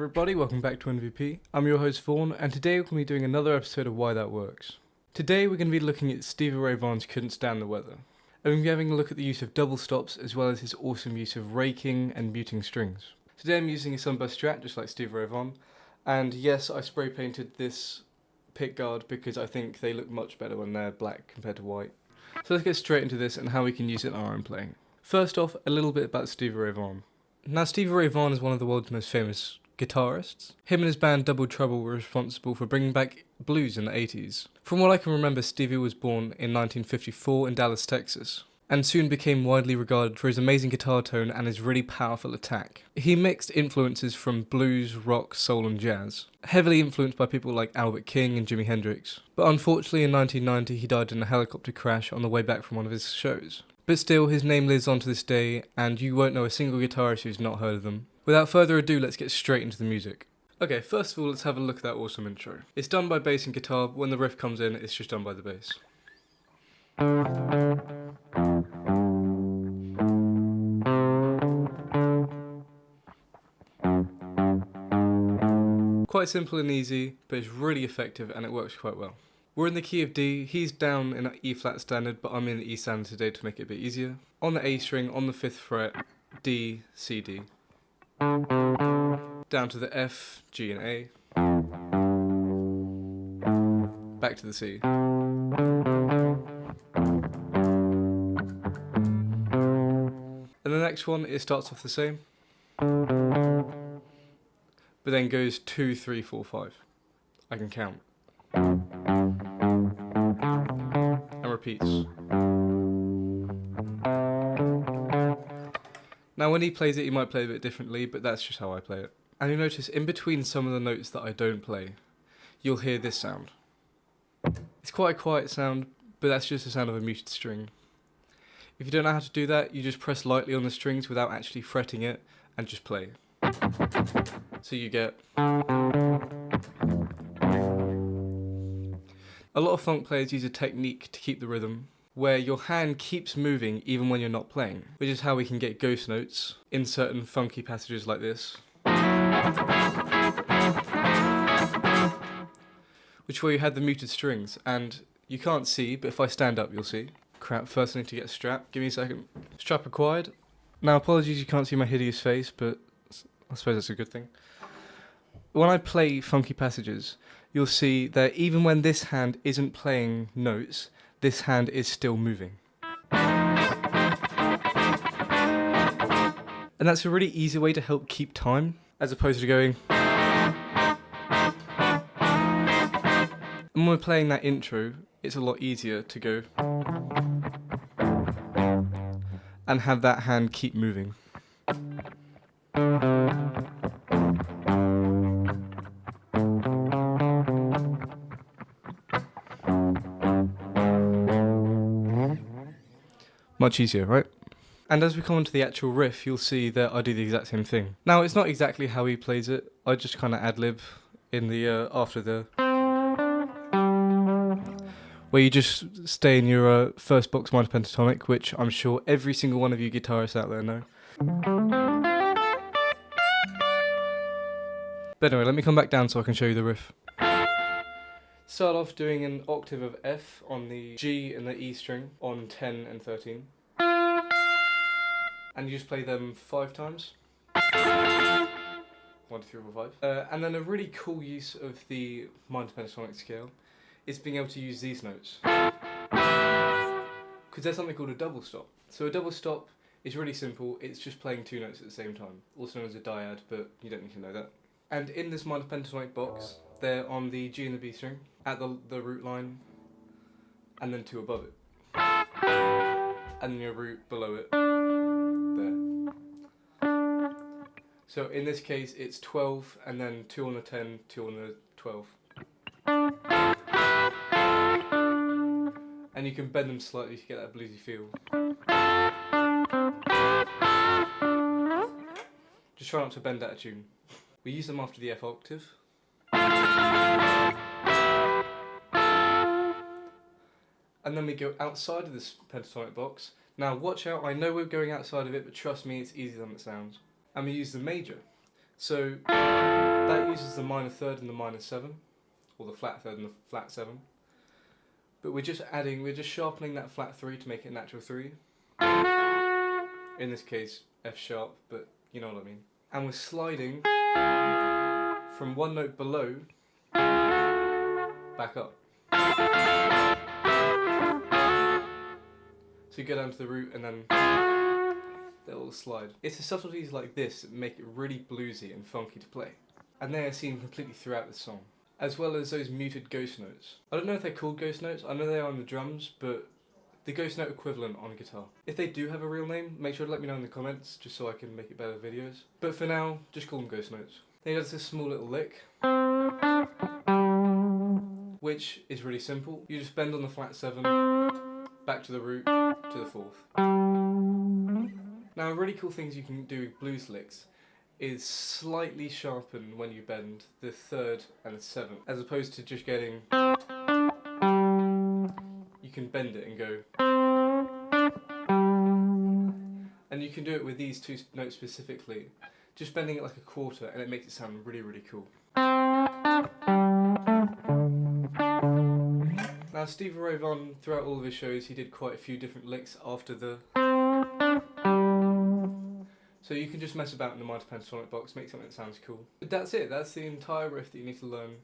everybody, welcome back to MVP. I'm your host Vaughan, and today we're going to be doing another episode of Why That Works. Today we're going to be looking at Stevie Ray Vaughan's Couldn't Stand the Weather. And we're going to be having a look at the use of double stops as well as his awesome use of raking and muting strings. Today I'm using a sunburst Strat, just like Stevie Ray Vaughan, and yes, I spray painted this pickguard because I think they look much better when they're black compared to white. So let's get straight into this and how we can use it in our own playing. First off, a little bit about Stevie Ray Vaughan. Now, Stevie Ray Vaughan is one of the world's most famous guitarists. Him and his band Double Trouble were responsible for bringing back blues in the 80s. From what I can remember, Stevie was born in 1954 in Dallas, Texas, and soon became widely regarded for his amazing guitar tone and his really powerful attack. He mixed influences from blues, rock, soul and jazz, heavily influenced by people like Albert King and Jimi Hendrix. But unfortunately in 1990 he died in a helicopter crash on the way back from one of his shows. But still, his name lives on to this day, and you won't know a single guitarist who's not heard of them. Without further ado, let's get straight into the music. Okay, first of all, let's have a look at that awesome intro. It's done by bass and guitar, but when the riff comes in, it's just done by the bass. Quite simple and easy, but it's really effective and it works quite well. We're in the key of D, he's down in an E flat standard, but I'm in the E standard today to make it a bit easier. On the A string, on the 5th fret, D, C, D. Down to the F, G and A. Back to the C. And the next one, it starts off the same, but then goes 2, 3, 4, 5. I can count. And repeats. Now when he plays it, he might play it a bit differently, but that's just how I play it. And you'll notice in between some of the notes that I don't play, you'll hear this sound. It's quite a quiet sound, but that's just the sound of a muted string. If you don't know how to do that, you just press lightly on the strings without actually fretting it, and just play. So you get... A lot of funk players use a technique to keep the rhythm, where your hand keeps moving even when you're not playing, which is how we can get ghost notes in certain funky passages like this. Which where you had the muted strings, and you can't see, but if I stand up you'll see. Crap, first I need to get a strap. Give me a second. Strap acquired. Now apologies you can't see my hideous face, but I suppose that's a good thing. When I play funky passages, you'll see that even when this hand isn't playing notes, this hand is still moving. And that's a really easy way to help keep time, as opposed to going... And when we're playing that intro, it's a lot easier to go... and have that hand keep moving. Much easier, right? And as we come onto the actual riff, you'll see that I do the exact same thing. Now, it's not exactly how he plays it. I just kind of ad-lib in the, after the... where you just stay in your first box minor pentatonic, which I'm sure every single one of you guitarists out there know. But anyway, let me come back down so I can show you the riff. Start off doing an octave of F on the G and the E string on 10 and 13. And you just play them 5 times. 1, 2, 3, 4, 5. And then a really cool use of the minor pentatonic scale is being able to use these notes. Because there's something called a double stop. So a double stop is really simple, it's just playing 2 notes at the same time. Also known as a dyad, but you don't need to know that. And in this minor pentatonic box, they're on the G and the B string, at the root line, and then 2 above it. And then your root below it, there. So in this case it's 12, and then 2 on the 10, 2 on the 12. And you can bend them slightly to get that bluesy feel. Just try not to bend out of tune. We use them after the F octave. And then we go outside of this pentatonic box. Now watch out, I know we're going outside of it, but trust me, it's easier than it sounds. And we use the major. So that uses the minor third and the minor 7, or the flat third and the flat 7. But we're just sharpening that flat 3 to make it a natural 3. In this case, F sharp, but you know what I mean. And we're sliding from one note below back up. So you go down to the root and then that little slide. It's the subtleties like this that make it really bluesy and funky to play. And they are seen completely throughout the song. As well as those muted ghost notes. I don't know if they're called ghost notes, I know they are on the drums, but the ghost note equivalent on guitar. If they do have a real name, make sure to let me know in the comments, just so I can make it better videos. But for now, just call them ghost notes. Then he does this small little lick, which is really simple. You just bend on the flat 7, back to the root, to the 4th. Now, really cool things you can do with blues licks is slightly sharpen when you bend the 3rd and the 7th, as opposed to just getting... You can bend it and go... And you can do it with these two notes specifically, just bending it like a quarter, and it makes it sound really, really cool. Now, Stevie Ray Vaughan, throughout all of his shows, he did quite a few different licks after the... So you can just mess about in the minor pentatonic box, make something that sounds cool. But that's it, that's the entire riff that you need to learn.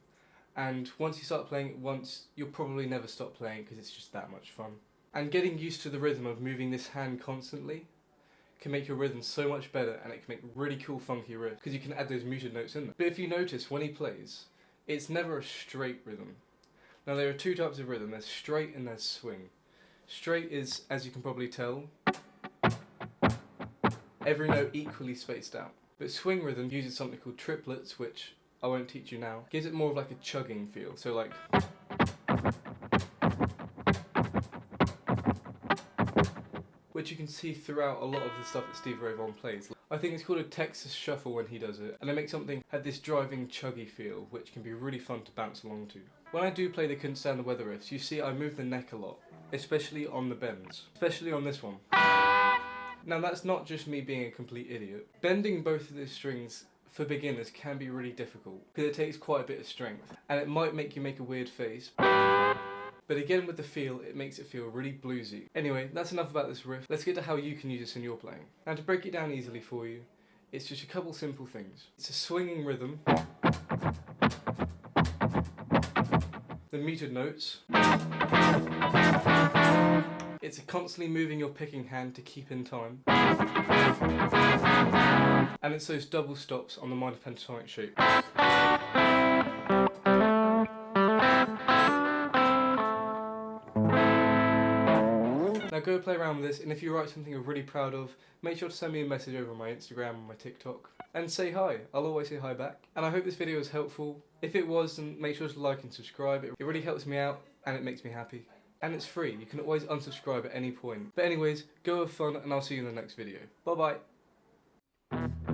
And once you start playing it once, you'll probably never stop playing because it's just that much fun. And getting used to the rhythm of moving this hand constantly can make your rhythm so much better, and it can make really cool funky riffs because you can add those muted notes in there. But if you notice, when he plays, it's never a straight rhythm. Now there are two types of rhythm, there's straight and there's swing. Straight is, as you can probably tell, every note equally spaced out. But swing rhythm uses something called triplets, which I won't teach you now. Gives it more of like a chugging feel, so like... which you can see throughout a lot of the stuff that Stevie Ray Vaughan plays. I think it's called a Texas Shuffle when he does it, and it makes something have this driving chuggy feel, which can be really fun to bounce along to. When I do play the Couldn't Stand the Weather riffs, you see I move the neck a lot, especially on the bends, especially on this one. Now that's not just me being a complete idiot. Bending both of these strings for beginners can be really difficult, because it takes quite a bit of strength, and it might make you make a weird face. But again, with the feel, it makes it feel really bluesy. Anyway, that's enough about this riff. Let's get to how you can use this in your playing. Now, to break it down easily for you, it's just a couple simple things. It's a swinging rhythm, the muted notes, it's a constantly moving your picking hand to keep in time, and it's those double stops on the minor pentatonic shape. Now go play around with this, and if you write something you're really proud of, make sure to send me a message over on my Instagram and my TikTok. And say hi, I'll always say hi back. And I hope this video was helpful. If it was, then make sure to like and subscribe. It really helps me out, and it makes me happy. And it's free, you can always unsubscribe at any point. But anyways, go have fun, and I'll see you in the next video. Bye bye!